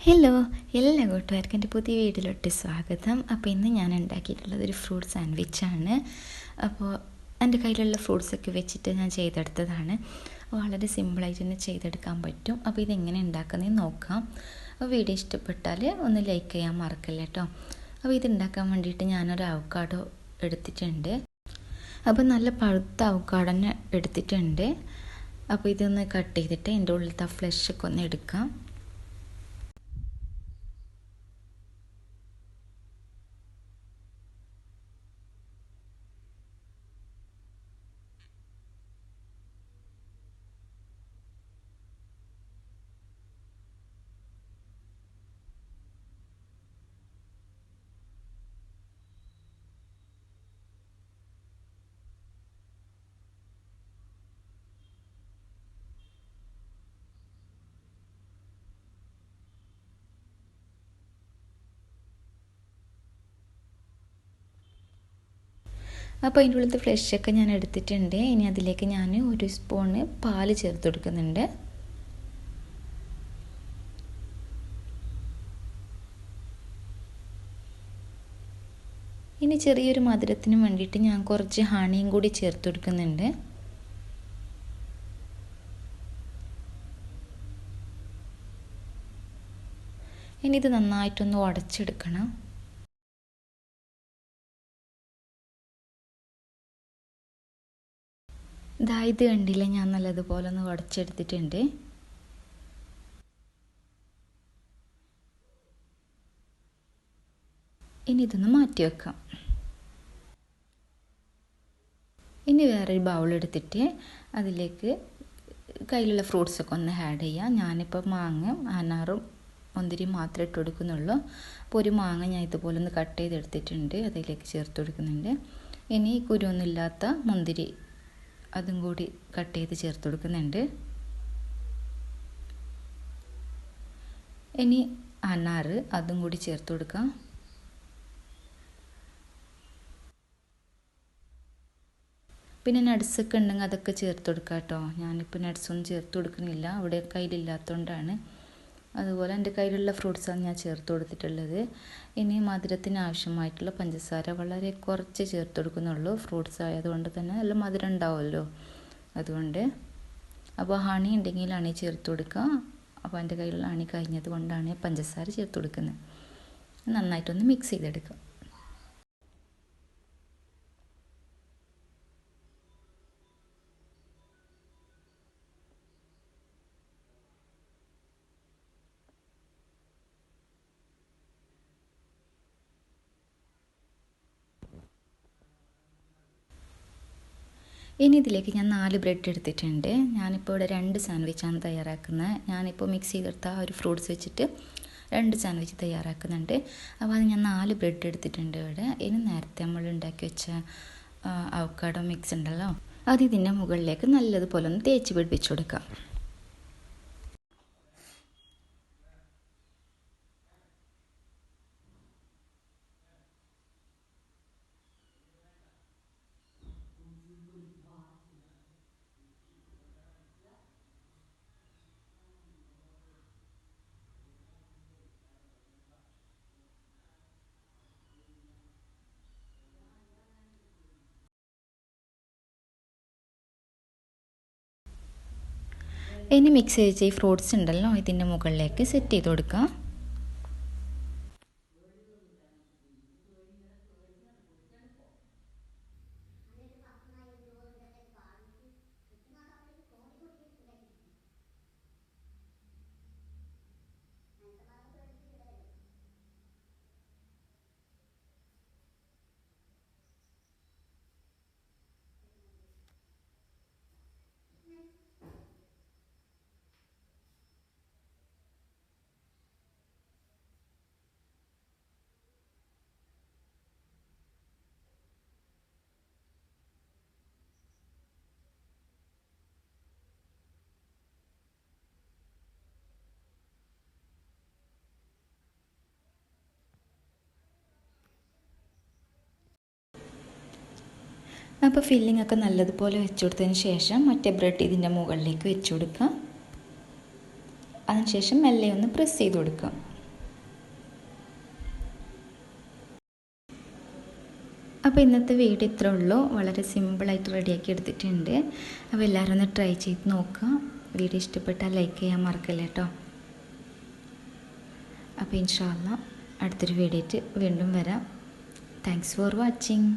Hello, എല്ലാ കൂട്ടുകാർക്കും എൻ്റെ പുതിയ വീഡിയോയിലോട്ട് സ്വാഗതം. അപ്പോൾ ഇന്ന് ഞാൻ ഉണ്ടാക്കിയിട്ടുള്ളത് ഒരു ഫ്രൂട്ട് സാൻഡ്വിച്ചാണ്. അപ്പോൾ എൻ്റെ കയ്യിലുള്ള ഫ്രൂട്ട്സൊക്കെ വെച്ചിട്ട് ഞാൻ ചെയ്തെടുത്തതാണ്. വളരെ സിമ്പിളായിട്ട് തന്നെ ചെയ്തെടുക്കാൻ പറ്റും. അപ്പോൾ ഇതെങ്ങനെ ഉണ്ടാക്കുന്നതെന്ന് നോക്കാം. അപ്പോൾ വീഡിയോ ഇഷ്ടപ്പെട്ടാൽ ഒന്ന് ലൈക്ക് ചെയ്യാൻ മറക്കല്ല കേട്ടോ. അപ്പോൾ ഇതുണ്ടാക്കാൻ വേണ്ടിയിട്ട് ഞാനൊരു അവക്കാഡോ എടുത്തിട്ടുണ്ട്. അപ്പോൾ നല്ല പഴുത്ത അവക്കാഡോ തന്നെ എടുത്തിട്ടുണ്ട്. അപ്പോൾ ഇതൊന്ന് കട്ട് ചെയ്തിട്ട് എൻ്റെ ഉള്ളിലത്തെ ഫ്ലഷൊക്കെ ഒന്ന് എടുക്കാം. അപ്പോൾ അതിൻ്റെ ഉള്ളിലത്തെ ഫ്ലഷൊക്കെ ഞാൻ എടുത്തിട്ടുണ്ട്. ഇനി അതിലേക്ക് ഞാൻ ഒരു സ്പൂണ് പാല് ചേർത്ത് കൊടുക്കുന്നുണ്ട്. ഇനി ചെറിയൊരു മധുരത്തിന് വേണ്ടിയിട്ട് ഞാൻ കുറച്ച് ഹണിയും കൂടി ചേർത്ത് കൊടുക്കുന്നുണ്ട്. ഇനി ഇത് നന്നായിട്ടൊന്ന് ഉടച്ചെടുക്കണം. ഇത് കണ്ടില്ല, ഞാൻ നല്ലതുപോലെ ഒന്ന് ഉടച്ചെടുത്തിട്ടുണ്ട്. ഇനി ഇതൊന്ന് മാറ്റി വെക്കാം. ഇനി വേറൊരു ബൗൾ എടുത്തിട്ട് അതിലേക്ക് കയ്യിലുള്ള ഫ്രൂട്ട്സൊക്കെ ഒന്ന് ആഡ് ചെയ്യാം. ഞാനിപ്പോൾ മാങ്ങ, അനാറും മുന്തിരി മാത്രമേ ഇട്ട് കൊടുക്കുന്നുള്ളൂ. അപ്പോൾ ഒരു മാങ്ങ ഞാൻ ഇതുപോലെ ഒന്ന് കട്ട് ചെയ്തെടുത്തിട്ടുണ്ട്, അതിലേക്ക് ചേർത്ത് കൊടുക്കുന്നുണ്ട്. ഇനി കുരുവൊന്നുമില്ലാത്ത മുന്തിരി അതും കൂടി കട്ട് ചെയ്ത് ചേർത്ത് കൊടുക്കുന്നുണ്ട്. ഇനി അനാറ് അതും കൂടി ചേർത്ത് കൊടുക്കാം. പിന്നെ നട്ട്സൊക്കെ ഉണ്ടെങ്കിൽ അതൊക്കെ ചേർത്ത് കൊടുക്കാം കേട്ടോ. ഞാനിപ്പോൾ നട്ട്സൊന്നും ചേർത്ത് കൊടുക്കുന്നില്ല, ഇവിടെ കയ്യിലില്ലാത്തതുകൊണ്ടാണ്. അതുപോലെ എൻ്റെ കയ്യിലുള്ള ഫ്രൂട്ട്സാണ് ഞാൻ ചേർത്ത് കൊടുത്തിട്ടുള്ളത്. ഇനി മധുരത്തിന് ആവശ്യമായിട്ടുള്ള പഞ്ചസാര വളരെ കുറച്ച് ചേർത്ത് കൊടുക്കുന്നുള്ളൂ. ഫ്രൂട്ട്സ് ആയതുകൊണ്ട് തന്നെ നല്ല മധുരം ഉണ്ടാവുമല്ലോ, അതുകൊണ്ട്. അപ്പോൾ ഹണി ഉണ്ടെങ്കിൽ ഹണി ചേർത്ത് കൊടുക്കുക. അപ്പോൾ എൻ്റെ കയ്യിലുള്ള ഹണി കഴിഞ്ഞത് കൊണ്ടാണ് പഞ്ചസാര ചേർത്ത് കൊടുക്കുന്നത്. നന്നായിട്ടൊന്ന് മിക്സ് ചെയ്തെടുക്കുക. ഇനി ഇതിലേക്ക് ഞാൻ 4 ബ്രെഡ് എടുത്തിട്ടുണ്ട്. ഞാനിപ്പോൾ ഇവിടെ 2 സാൻഡ്വിച്ചാണ് തയ്യാറാക്കുന്നത്. ഞാനിപ്പോൾ മിക്സ് ചെയ്തെടുത്ത ഒരു ഫ്രൂട്ട്സ് വെച്ചിട്ട് 2 സാൻഡ്വിച്ച് തയ്യാറാക്കുന്നുണ്ട്. അപ്പോൾ അത് ഞാൻ 4 ബ്രെഡ് എടുത്തിട്ടുണ്ട് ഇവിടെ. ഇനി നേരത്തെ നമ്മൾ ഉണ്ടാക്കി വെച്ച അവക്കാഡോ മിക്സ് ഉണ്ടല്ലോ, അത് ഇതിൻ്റെ മുകളിലേക്ക് നല്ലതുപോലെ ഒന്ന് തേച്ച് പിടിപ്പിച്ച് കൊടുക്കാം. ഇനി മിക്സ് ചെയ്ത ഈ ഫ്രൂട്ട്സ് ഉണ്ടല്ലോ ഇതിൻ്റെ മുകളിലേക്ക് സെറ്റ് ചെയ്ത് കൊടുക്കാം. അപ്പോൾ ഫില്ലിംഗ് ഒക്കെ നല്ലതുപോലെ വെച്ച് കൊടുത്തതിന് ശേഷം മറ്റേ ബ്രെഡ് ഇതിൻ്റെ മുകളിലേക്ക് വെച്ച് കൊടുക്കുക. അതിനുശേഷം മെല്ലെ ഒന്ന് പ്രസ് ചെയ്ത് കൊടുക്കാം. അപ്പോൾ ഇന്നത്തെ വീഡിയോ ഇത്രേ ഉള്ളൂ. വളരെ സിമ്പിളായിട്ട് റെഡിയാക്കി എടുത്തിട്ടുണ്ട്. അപ്പോൾ എല്ലാവരും ഒന്ന് ട്രൈ ചെയ്ത് നോക്കുക. വീഡിയോ ഇഷ്ടപ്പെട്ടാൽ ലൈക്ക് ചെയ്യാൻ മറക്കല്ലേ കേട്ടോ. അപ്പോൾ ഇൻഷാ അല്ലാഹ് അടുത്തൊരു വീഡിയോ ആയിട്ട് വീണ്ടും വരാം. Thanks for watching.